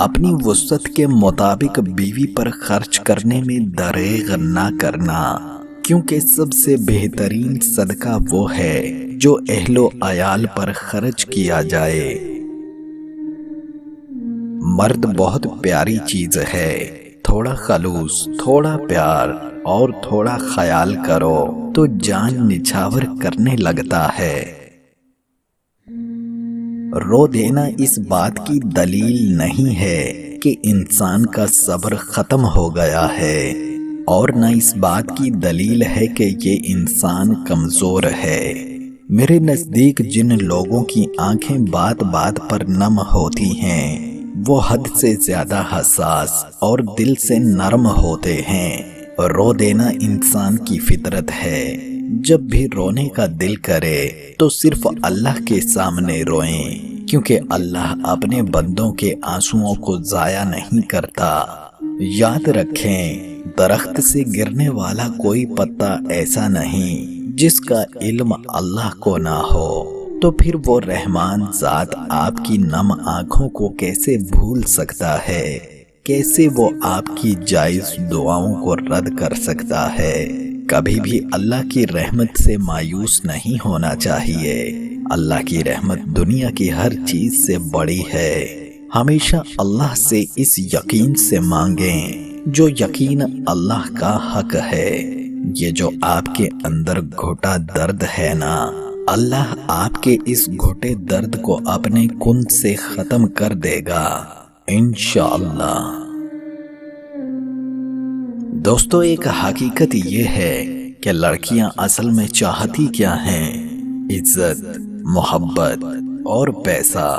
اپنی وسعت کے مطابق بیوی پر خرچ کرنے میں دریغ نہ کرنا، کیونکہ سب سے بہترین صدقہ وہ ہے جو اہل و عیال پر خرچ کیا جائے۔ مرد بہت پیاری چیز ہے، تھوڑا خلوص، تھوڑا پیار اور تھوڑا خیال کرو تو جان نچھاور کرنے لگتا ہے۔ رو دینا اس بات کی دلیل نہیں ہے کہ انسان کا صبر ختم ہو گیا ہے، اور نہ اس بات کی دلیل ہے کہ یہ انسان کمزور ہے۔ میرے نزدیک جن لوگوں کی آنکھیں بات بات پر نم ہوتی ہیں وہ حد سے زیادہ حساس اور دل سے نرم ہوتے ہیں۔ رو دینا انسان کی فطرت ہے۔ جب بھی رونے کا دل کرے تو صرف اللہ کے سامنے روئیں، کیونکہ اللہ اپنے بندوں کے آنسوؤں کو ضائع نہیں کرتا۔ یاد رکھیں، درخت سے گرنے والا کوئی پتا ایسا نہیں جس کا علم اللہ کو نہ ہو، تو پھر وہ رحمان ذات آپ کی نم آنکھوں کو کیسے بھول سکتا ہے؟ کیسے وہ آپ کی جائز دعاؤں کو رد کر سکتا ہے؟ کبھی بھی اللہ کی رحمت سے مایوس نہیں ہونا چاہیے۔ اللہ کی رحمت دنیا کی ہر چیز سے بڑی ہے۔ ہمیشہ اللہ سے اس یقین سے مانگیں جو یقین اللہ کا حق ہے۔ یہ جو آپ کے اندر گھٹا درد ہے نا، اللہ آپ کے اس گھٹے درد کو اپنے کن سے ختم کر دے گا انشاءاللہ۔ دوستو، ایک حقیقت یہ ہے کہ لڑکیاں اصل میں چاہتی کیا ہیں؟ عزت، محبت اور پیسہ۔